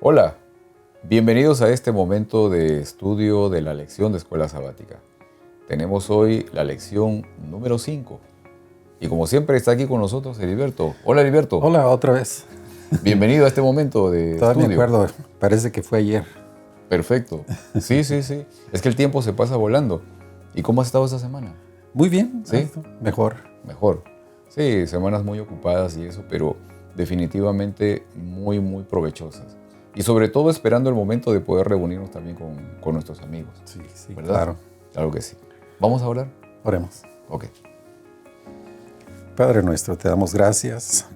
Hola, bienvenidos a este momento de estudio de la lección de Escuela Sabática. Tenemos hoy la lección número 5 y como siempre está aquí con nosotros Heriberto. Hola Heriberto. Hola, otra vez. Bienvenido a este momento de Todavía estudio. me acuerdo, parece que fue ayer. Perfecto. Sí. Es que el tiempo se pasa volando. ¿Y cómo has estado esta semana? Muy bien, ¿Sí? Mejor. Sí, semanas muy ocupadas y eso, pero definitivamente muy provechosas. Y sobre todo esperando el momento de poder reunirnos también con nuestros amigos. Sí, ¿verdad? claro. Claro que sí. ¿Vamos a orar? Oremos. Ok. Padre nuestro, te damos gracias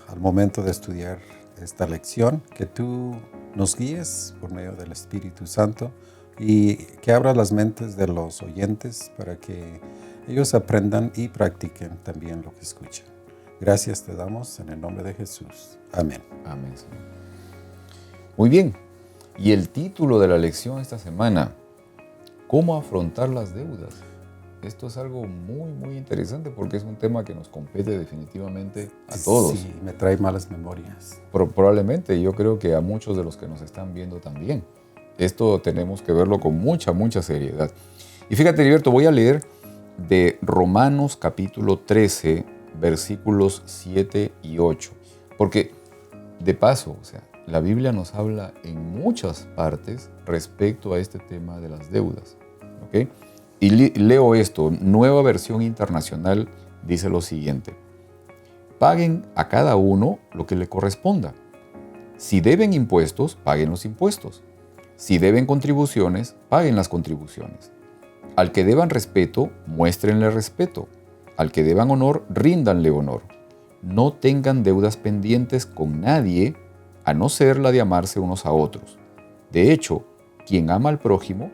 al momento de estudiar esta lección, que tú nos guíes por medio del Espíritu Santo y que abras las mentes de los oyentes para que ellos aprendan y practiquen también lo que escuchan. Gracias te damos en el nombre de Jesús. Amén. Amén, Señor. Muy bien. Y el título de la lección esta semana, ¿cómo afrontar las deudas? Esto es algo muy interesante porque es un tema que nos compete definitivamente a todos. Sí, me trae malas memorias. Probablemente, yo creo que a muchos de los que nos están viendo también. Esto tenemos que verlo con mucha seriedad. Y fíjate, Heriberto, voy a leer de Romanos capítulo 13, versículos 7 y 8. Porque, de paso, la Biblia nos habla en muchas partes respecto a este tema de las deudas. ¿Ok? Y leo esto, Nueva Versión Internacional dice lo siguiente: paguen a cada uno lo que le corresponda. Si deben impuestos, paguen los impuestos. Si deben contribuciones, paguen las contribuciones. Al que deban respeto, muéstrenle respeto. Al que deban honor, ríndanle honor. No tengan deudas pendientes con nadie, a no ser la de amarse unos a otros. De hecho, quien ama al prójimo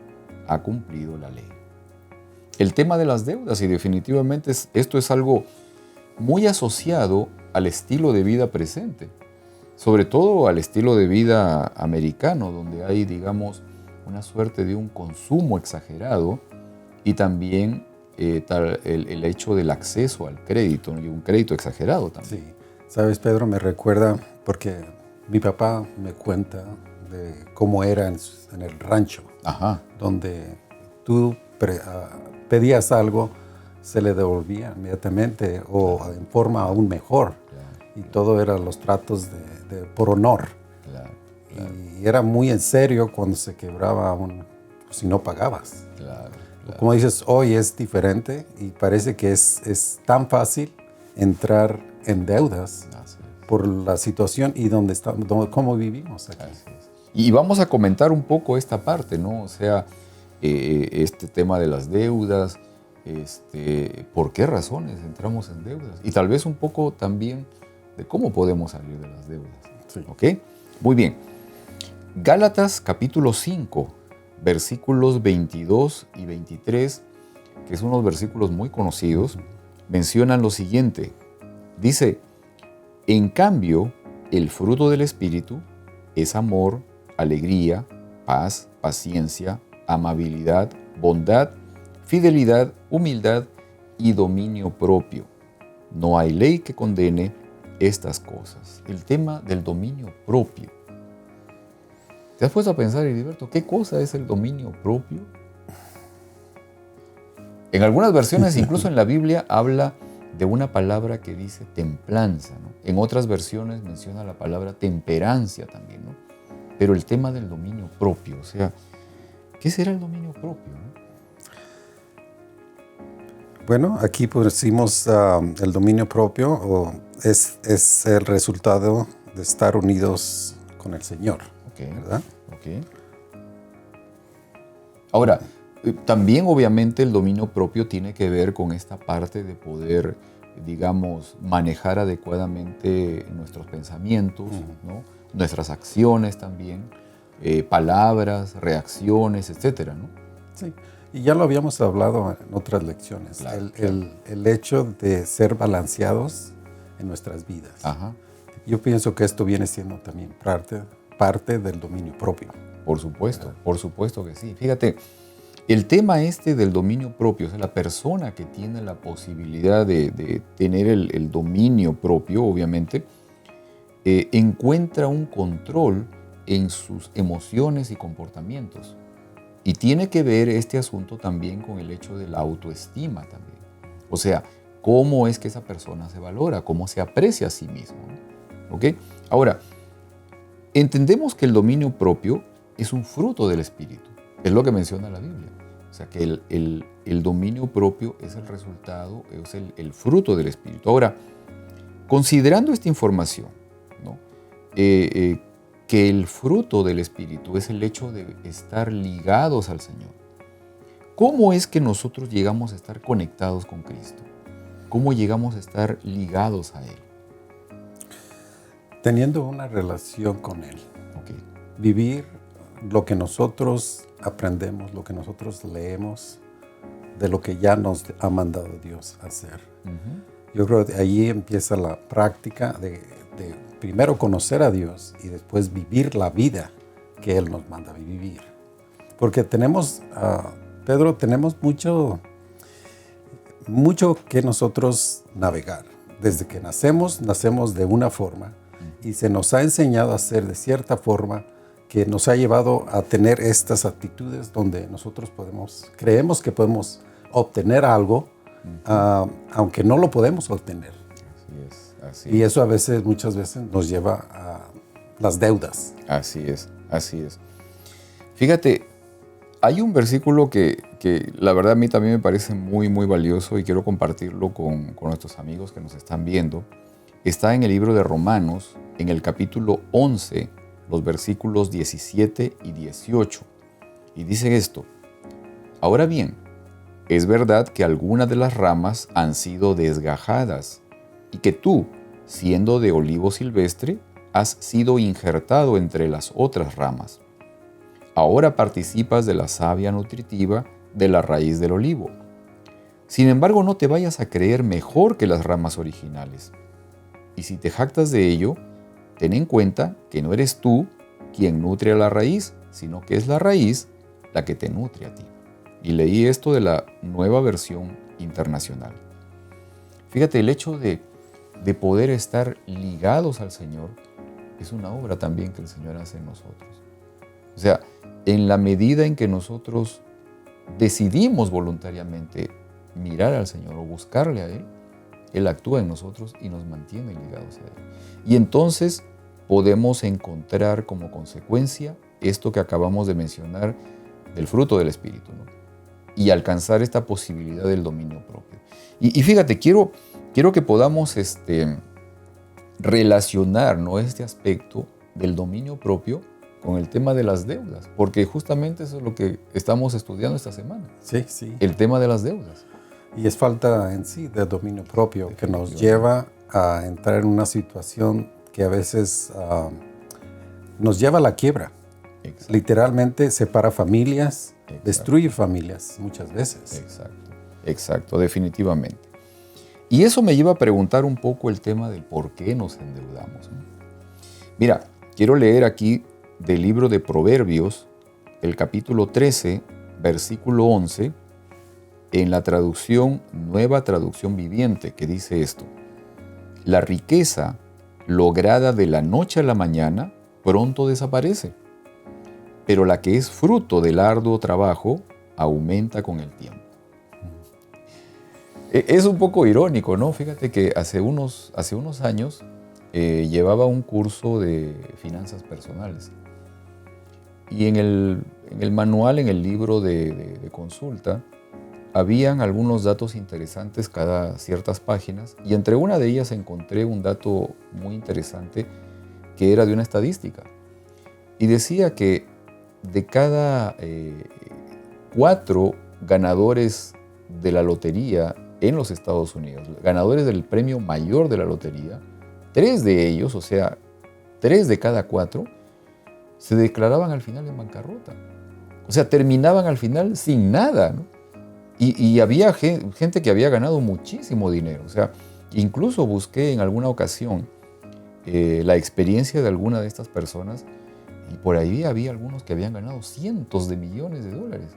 ha cumplido la ley. El tema de las deudas, y definitivamente esto es algo muy asociado al estilo de vida presente, sobre todo al estilo de vida americano, donde hay, digamos, una suerte de un consumo exagerado y también el hecho del acceso al crédito y un crédito exagerado también. Sí, sabes, Pedro, me recuerda porque mi papá me cuenta de cómo era en el rancho, donde tú pedías algo, se le devolvía inmediatamente o en forma aún mejor. Y todo eran los tratos por honor. Y era muy en serio cuando se quebraba si no pagabas. Como dices, hoy es diferente y parece que es tan fácil entrar en deudas por la situación y cómo vivimos aquí. Así es. Y vamos a comentar un poco esta parte, ¿no? O sea, este tema de las deudas, por qué razones entramos en deudas y tal vez un poco también de cómo podemos salir de las deudas. Sí. ¿Ok? Muy bien. Gálatas capítulo 5, versículos 22 y 23, que son unos versículos muy conocidos, mencionan lo siguiente. Dice: en cambio, el fruto del Espíritu es amor, alegría, paz, paciencia, amabilidad, bondad, fidelidad, humildad y dominio propio. No hay ley que condene estas cosas. El tema del dominio propio. ¿Te has puesto a pensar, Heriberto, qué cosa es el dominio propio? En algunas versiones, incluso en la Biblia, habla de una palabra que dice templanza, ¿no? En otras versiones menciona la palabra temperancia también, ¿no? Pero el tema del dominio propio, o sea, ¿qué será el dominio propio, no? Bueno, aquí pusimos el dominio propio, es el resultado de estar unidos con el Señor, ¿verdad? Ok. Ahora, también obviamente el dominio propio tiene que ver con esta parte de poder, digamos, manejar adecuadamente nuestros pensamientos, ¿no? Nuestras acciones también, palabras, reacciones, etcétera, ¿no? Sí. Y ya lo habíamos hablado en otras lecciones, Claro. El hecho de ser balanceados en nuestras vidas. Yo pienso que esto viene siendo también parte del dominio propio. Por supuesto que sí. Fíjate, El tema este del dominio propio, o sea, la persona que tiene la posibilidad de tener el dominio propio, obviamente, encuentra un control en sus emociones y comportamientos. Y tiene que ver este asunto también con el hecho de la autoestima también. O sea, cómo es que esa persona se valora, cómo se aprecia a sí mismo, ¿no? ¿Ok? Ahora, entendemos que el dominio propio es un fruto del Espíritu. Es lo que menciona la Biblia. O sea, que el dominio propio es el resultado, es el fruto del Espíritu. Ahora, considerando esta información, ¿no? Que el fruto del Espíritu es el hecho de estar ligados al Señor. ¿Cómo es que nosotros llegamos a estar conectados con Cristo? ¿Cómo llegamos a estar ligados a Él? Teniendo una relación con Él. Okay. Vivir lo que nosotros aprendemos, lo que nosotros leemos, de lo que ya nos ha mandado Dios a hacer. Yo creo que ahí empieza la práctica de primero conocer a Dios y después vivir la vida que Él nos manda vivir. Porque tenemos, Pedro, tenemos mucho que nosotros navegar. Desde que nacemos de una forma y se nos ha enseñado a hacer de cierta forma que nos ha llevado a tener estas actitudes donde nosotros creemos que podemos obtener algo, aunque no lo podemos obtener. Así y eso muchas veces nos lleva a las deudas. Así es. Fíjate, hay un versículo que la verdad a mí también me parece muy, muy valioso y quiero compartirlo con nuestros amigos que nos están viendo. Está en el libro de Romanos, en el capítulo 11, los versículos 17 y 18. Y dice esto: ahora bien, es verdad que algunas de las ramas han sido desgajadas y que tú, siendo de olivo silvestre, has sido injertado entre las otras ramas. Ahora participas de la savia nutritiva de la raíz del olivo. Sin embargo, no te vayas a creer mejor que las ramas originales. Y si te jactas de ello, ten en cuenta que no eres tú quien nutre a la raíz, sino que es la raíz la que te nutre a ti. Y leí esto de la Nueva Versión Internacional. Fíjate, el hecho de poder estar ligados al Señor es una obra también que el Señor hace en nosotros. O sea, en la medida en que nosotros decidimos voluntariamente mirar al Señor o buscarle a Él, Él actúa en nosotros y nos mantiene ligados a Él. Y entonces podemos encontrar como consecuencia esto que acabamos de mencionar del fruto del Espíritu, ¿no? Y alcanzar esta posibilidad del dominio propio. Y fíjate, quiero que podamos relacionar, ¿no?, este aspecto del dominio propio con el tema de las deudas, porque justamente eso es lo que estamos estudiando esta semana. Sí. El tema de las deudas. Y es falta en sí de dominio propio que nos lleva a entrar en una situación que a veces nos lleva a la quiebra. Exacto. Literalmente separa familias, destruye familias muchas veces. Exacto, definitivamente. Y eso me lleva a preguntar un poco el tema del por qué nos endeudamos, ¿no? Mira, quiero leer aquí del libro de Proverbios, el capítulo 13, versículo 11, en la traducción, Nueva Traducción Viviente, que dice esto: la riqueza lograda de la noche a la mañana pronto desaparece, pero la que es fruto del arduo trabajo aumenta con el tiempo. Es un poco irónico, ¿no? Fíjate que hace unos años llevaba un curso de finanzas personales. Y en el manual, en el libro de consulta, habían algunos datos interesantes cada ciertas páginas. Y entre una de ellas encontré un dato muy interesante que era de una estadística. Y decía que de cada 4 ganadores de la lotería en los Estados Unidos, ganadores del premio mayor de la lotería, 3 de ellos, o sea, 3 de cada 4, se declaraban al final en bancarrota. O sea, terminaban al final sin nada, ¿no? Y había gente que había ganado muchísimo dinero. O sea, incluso busqué en alguna ocasión la experiencia de alguna de estas personas y por ahí había algunos que habían ganado cientos de millones de dólares.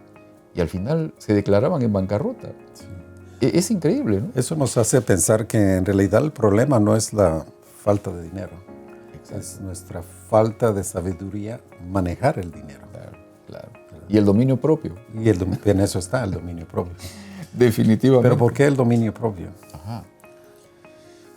y al final se declaraban en bancarrota. Sí. Es increíble, ¿no? Eso nos hace pensar que en realidad el problema no es la falta de dinero. Exacto. Es nuestra falta de sabiduría manejar el dinero. Claro, claro. Y el dominio propio. Y en eso está el dominio propio. Definitivamente. ¿Pero por qué el dominio propio? Ajá.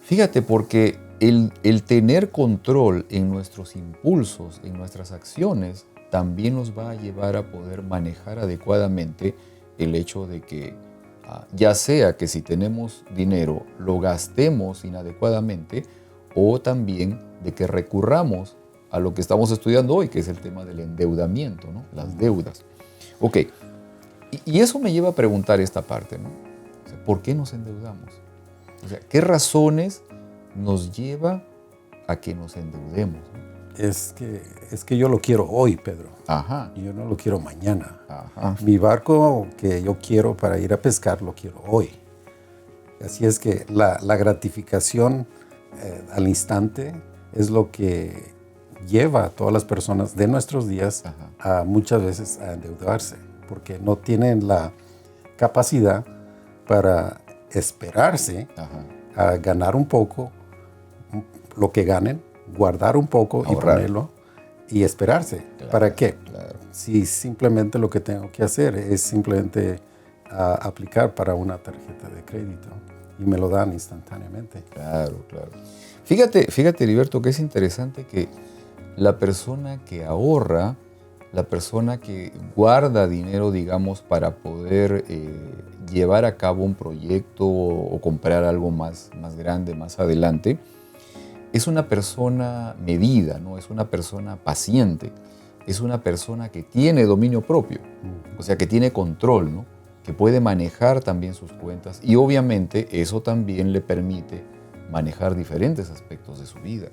Fíjate, porque el tener control en nuestros impulsos, en nuestras acciones, también nos va a llevar a poder manejar adecuadamente el hecho de que, ya sea que si tenemos dinero, lo gastemos inadecuadamente, o también de que recurramos a lo que estamos estudiando hoy, que es el tema del endeudamiento, ¿no? Las deudas. Ok, y eso me lleva a preguntar esta parte, ¿no? O sea, ¿por qué nos endeudamos? O sea, ¿qué razones nos lleva a que nos endeudemos, ¿no? Es que yo lo quiero hoy, Pedro. Ajá. Y yo no lo quiero mañana. Ajá. Mi barco que yo quiero para ir a pescar lo quiero hoy. Así es que la gratificación al instante es lo que lleva a todas las personas de nuestros días a muchas veces a endeudarse, porque no tienen la capacidad para esperarse a ganar un poco, lo que ganen, guardar un poco y ponerlo y esperarse. Claro, ¿para qué? Claro. Si simplemente lo que tengo que hacer es simplemente aplicar para una tarjeta de crédito y me lo dan instantáneamente. Claro, claro. Fíjate, Heriberto, que es interesante que la persona que ahorra, la persona que guarda dinero, digamos, para poder llevar a cabo un proyecto o comprar algo más grande más adelante, es una persona medida, ¿no? Es una persona paciente, es una persona que tiene dominio propio, o sea, que tiene control, ¿no? Que puede manejar también sus cuentas y obviamente eso también le permite manejar diferentes aspectos de su vida.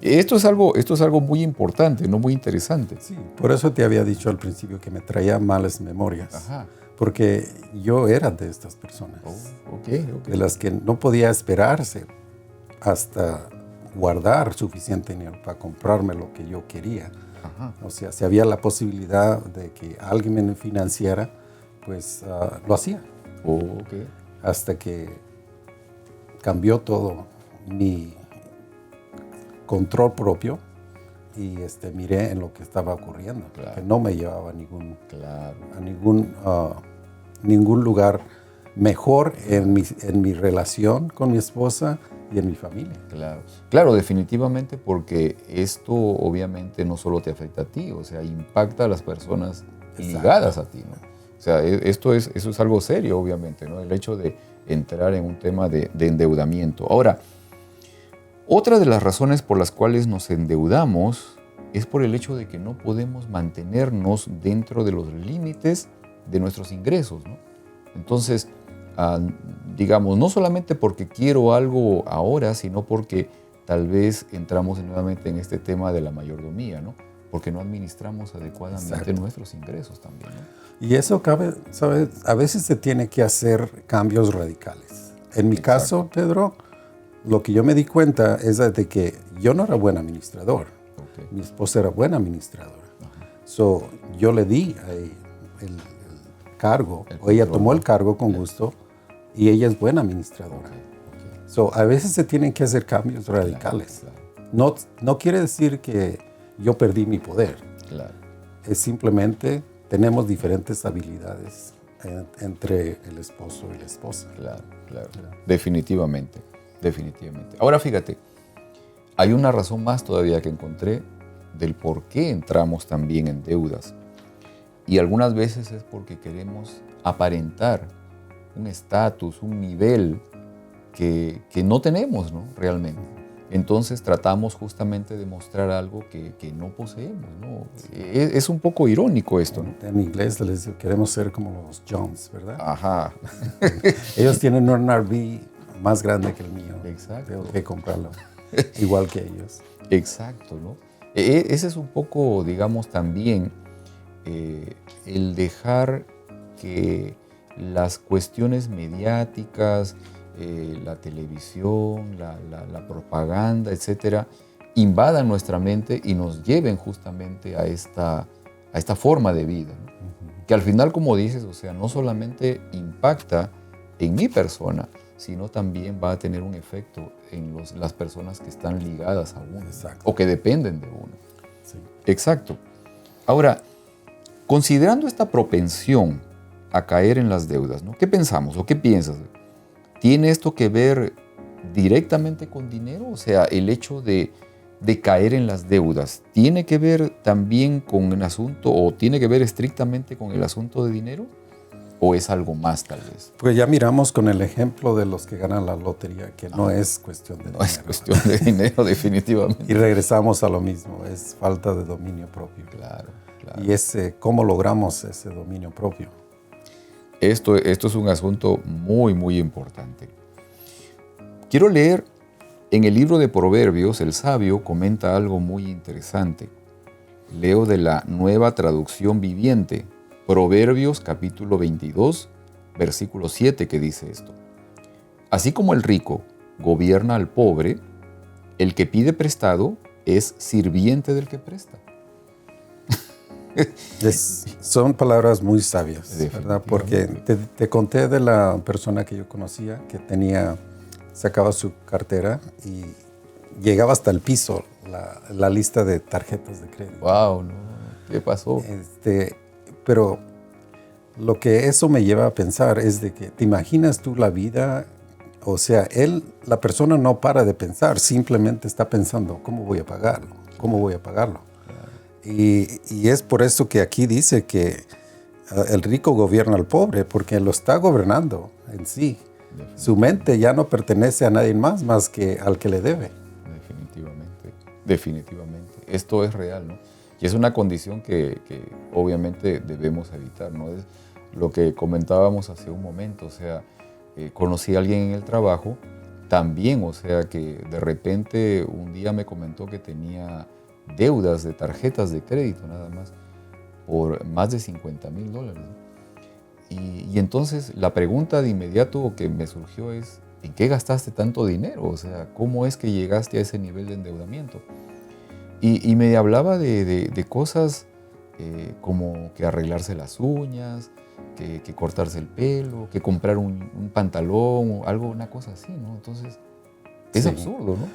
Esto es algo muy importante, ¿no? Muy interesante. Sí, por eso te había dicho al principio que me traía malas memorias. Ajá. Porque yo era de estas personas. Oh, okay. De las que no podía esperarse hasta guardar suficiente dinero para comprarme lo que yo quería. Ajá. O sea, si había la posibilidad de que alguien me financiara, pues lo hacía. Oh, okay. Hasta que cambió todo mi control propio y miré en lo que estaba ocurriendo, claro. Que no me llevaba a ningún lugar mejor en mi relación con mi esposa y en mi familia. Claro, definitivamente, porque esto obviamente no solo te afecta a ti, o sea, impacta a las personas ligadas a ti, ¿no? O sea, eso es algo serio, obviamente, ¿no? El hecho de entrar en un tema de endeudamiento. Ahora, otra de las razones por las cuales nos endeudamos es por el hecho de que no podemos mantenernos dentro de los límites de nuestros ingresos, ¿no? Entonces, digamos, no solamente porque quiero algo ahora, sino porque tal vez entramos nuevamente en este tema de la mayordomía, ¿no? Porque no administramos adecuadamente nuestros ingresos también, ¿no? Y eso ¿sabes? A veces se tiene que hacer cambios radicales. En mi caso, Pedro, lo que yo me di cuenta es de que yo no era buen administrador. Okay. Mi esposa era buena administradora. So, yo le di el cargo, o ella tomó el cargo con gusto, y ella es buena administradora. Okay. So, a veces se tienen que hacer cambios radicales. Claro. No quiere decir que yo perdí mi poder. Claro. Es simplemente tenemos diferentes habilidades entre el esposo y la esposa. Claro. Definitivamente. Ahora fíjate, hay una razón más todavía que encontré del por qué entramos también en deudas. Y algunas veces es porque queremos aparentar un estatus, un nivel que no tenemos, ¿no? Realmente. Entonces tratamos justamente de mostrar algo que no poseemos, ¿no? Es un poco irónico esto, ¿no? En inglés les digo, queremos ser como los Jones, ¿verdad? Ajá. Ellos tienen un RV más grande que el mío. Exacto. Tengo que comprarlo igual que ellos. Exacto, ¿no? Ese es un poco, digamos, también el dejar que las cuestiones mediáticas, la televisión, la propaganda, etcétera, invadan nuestra mente y nos lleven justamente a esta forma de vida, ¿no? que al final, como dices, o sea, no solamente impacta en mi persona, sino también va a tener un efecto en las personas que están ligadas a uno. Exacto. O que dependen de uno. Sí. Exacto. Ahora, considerando esta propensión a caer en las deudas, ¿no? ¿Qué pensamos o qué piensas? ¿Tiene esto que ver directamente con dinero? O sea, el hecho de caer en las deudas, ¿tiene que ver también con el asunto o tiene que ver estrictamente con el asunto de dinero? ¿O es algo más tal vez? Pues ya miramos con el ejemplo de los que ganan la lotería, que no es cuestión de dinero. No es cuestión de dinero, definitivamente. Y regresamos a lo mismo, es falta de dominio propio. Claro. Y cómo logramos ese dominio propio. Esto es un asunto muy, muy importante. Quiero leer en el libro de Proverbios, el sabio comenta algo muy interesante. Leo de la Nueva Traducción Viviente, Proverbios capítulo 22, versículo 7, que dice esto. Así como el rico gobierna al pobre, el que pide prestado es sirviente del que presta. Son palabras muy sabias, ¿verdad? Porque te conté de la persona que yo conocía que sacaba su cartera y llegaba hasta el piso la lista de tarjetas de crédito. ¡Wow! No. ¿Qué pasó? Pero lo que eso me lleva a pensar es de que te imaginas tú la vida, o sea, la persona no para de pensar, simplemente está pensando, ¿cómo voy a pagarlo? ¿Cómo voy a pagarlo? Y es por eso que aquí dice que el rico gobierna al pobre, porque lo está gobernando en sí. Su mente ya no pertenece a nadie más que al que le debe. Definitivamente. Esto es real, ¿no? Y es una condición que obviamente debemos evitar, ¿no? Es lo que comentábamos hace un momento, o sea, conocí a alguien en el trabajo también, o sea, que de repente un día me comentó que tenía deudas de tarjetas de crédito nada más por más de $50,000. Y entonces la pregunta de inmediato que me surgió es, ¿en qué gastaste tanto dinero? O sea, ¿cómo es que llegaste a ese nivel de endeudamiento? Y me hablaba de cosas como que arreglarse las uñas, que cortarse el pelo, que comprar un pantalón o algo, una cosa así, ¿no? Entonces, es absurdo, ¿no?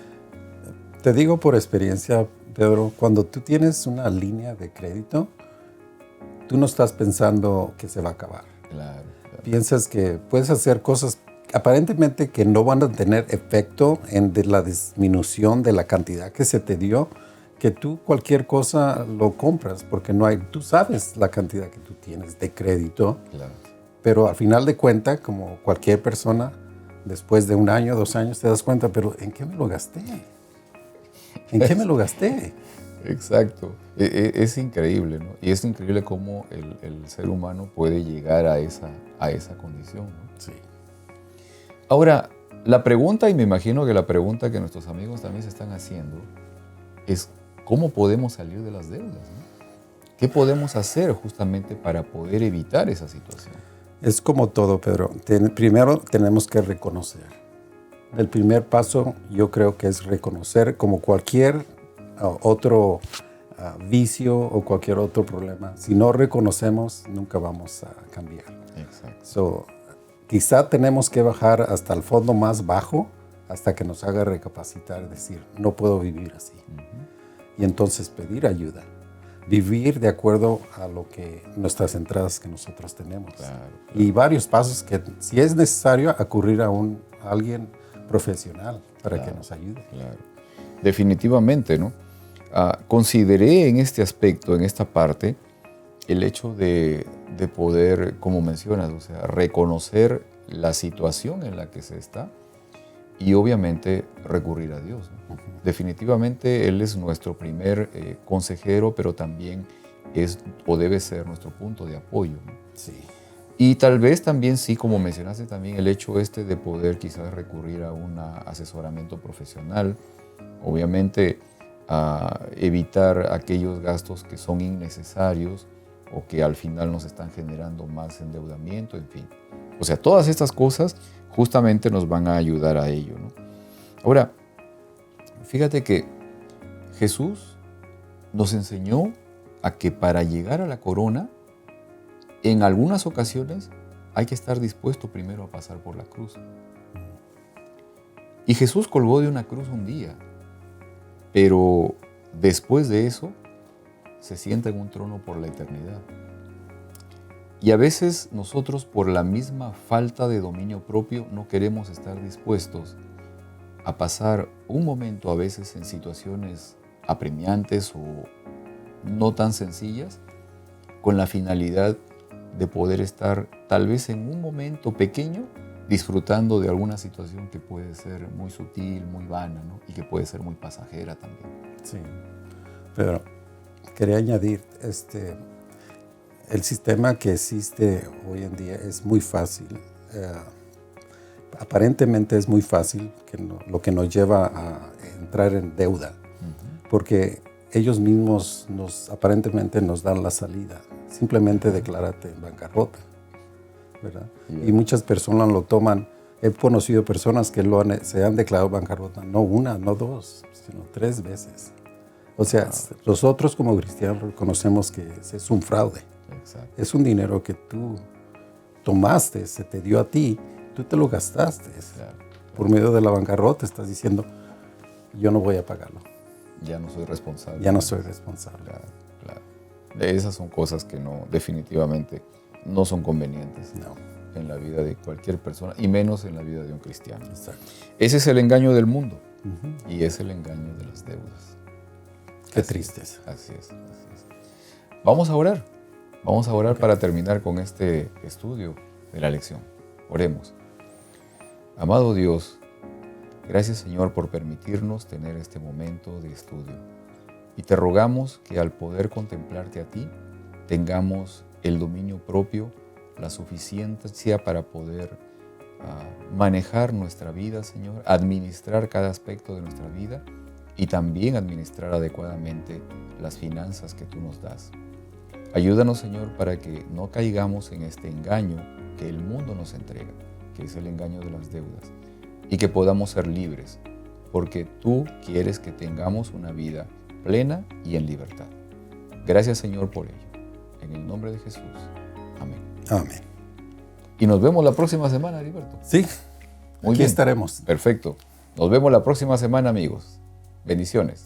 Te digo por experiencia, Pedro, cuando tú tienes una línea de crédito, tú no estás pensando que se va a acabar. Claro. Piensas que puedes hacer cosas aparentemente que no van a tener efecto en la disminución de la cantidad que se te dio, que tú cualquier cosa lo compras porque tú sabes la cantidad que tú tienes de crédito, claro. Pero al final de cuentas, como cualquier persona, después de 1 año, 2 años, te das cuenta, pero ¿en qué me lo gasté? ¿En qué me lo gasté? Exacto. Es increíble, ¿no? Y es increíble cómo el ser humano puede llegar a esa condición, ¿no? Sí. Ahora, la pregunta, y me imagino que la pregunta que nuestros amigos también se están haciendo, es ¿cómo podemos salir de las deudas, ¿no? ¿Qué podemos hacer justamente para poder evitar esa situación? Es como todo, Pedro. Primero tenemos que reconocer. El primer paso yo creo que es reconocer, como cualquier otro vicio o cualquier otro problema. Si no reconocemos, nunca vamos a cambiar. Exacto. Quizá tenemos que bajar hasta el fondo más bajo hasta que nos haga recapacitar y decir, no puedo vivir así. Y entonces pedir ayuda. Vivir de acuerdo a nuestras entradas que nosotros tenemos. Claro. Y varios pasos que, si es necesario, acudir a alguien profesional para que nos ayude. Claro. Definitivamente, ¿no? Consideré en este aspecto, en esta parte, el hecho de poder, como mencionas, o sea, reconocer la situación en la que se está y obviamente recurrir a Dios, ¿no? Definitivamente Él es nuestro primer consejero, pero también es o debe ser nuestro punto de apoyo, ¿no? Sí. Y tal vez también, sí, como mencionaste también, el hecho de poder quizás recurrir a un asesoramiento profesional, obviamente evitar aquellos gastos que son innecesarios o que al final nos están generando más endeudamiento, en fin. O sea, todas estas cosas justamente nos van a ayudar a ello, ¿no? Ahora, fíjate que Jesús nos enseñó a que para llegar a la corona en algunas ocasiones hay que estar dispuesto primero a pasar por la cruz. Y Jesús colgó de una cruz un día, pero después de eso se sienta en un trono por la eternidad. Y a veces nosotros, por la misma falta de dominio propio, no queremos estar dispuestos a pasar un momento, a veces en situaciones apremiantes o no tan sencillas, con la finalidad de poder estar tal vez en un momento pequeño disfrutando de alguna situación que puede ser muy sutil, muy vana, ¿no? Y que puede ser muy pasajera también. Sí, pero quería añadir, el sistema que existe hoy en día es muy fácil. Aparentemente es muy fácil, lo que nos lleva a entrar en deuda, porque ellos mismos aparentemente nos dan la salida. Simplemente declárate en bancarrota, ¿verdad? Y muchas personas lo toman. He conocido personas que se han declarado bancarrota, no una, no dos, sino 3 veces. O sea, nosotros como cristianos reconocemos que es un fraude. Exacto. Es un dinero que tú tomaste, se te dio a ti, tú te lo gastaste. Claro. Por medio de la bancarrota estás diciendo, yo no voy a pagarlo. Ya no soy responsable. Ya no soy responsable. Claro, claro. Esas son cosas que definitivamente no son convenientes en la vida de cualquier persona, y menos en la vida de un cristiano. Exacto. Ese es el engaño del mundo y es el engaño de las deudas. Qué tristeza. Así es. Vamos a orar. Vamos a orar para terminar con este estudio de la lección. Oremos. Amado Dios, gracias Señor por permitirnos tener este momento de estudio. Y te rogamos que al poder contemplarte a ti, tengamos el dominio propio, la suficiencia para poder manejar nuestra vida, Señor, administrar cada aspecto de nuestra vida y también administrar adecuadamente las finanzas que tú nos das. Ayúdanos, Señor, para que no caigamos en este engaño que el mundo nos entrega, que es el engaño de las deudas, y que podamos ser libres, porque tú quieres que tengamos una vida plena y en libertad. Gracias, Señor, por ello. En el nombre de Jesús. Amén. Amén. Y nos vemos la próxima semana, Heriberto. Sí, muy aquí bien. Estaremos. Perfecto. Nos vemos la próxima semana, amigos. Bendiciones.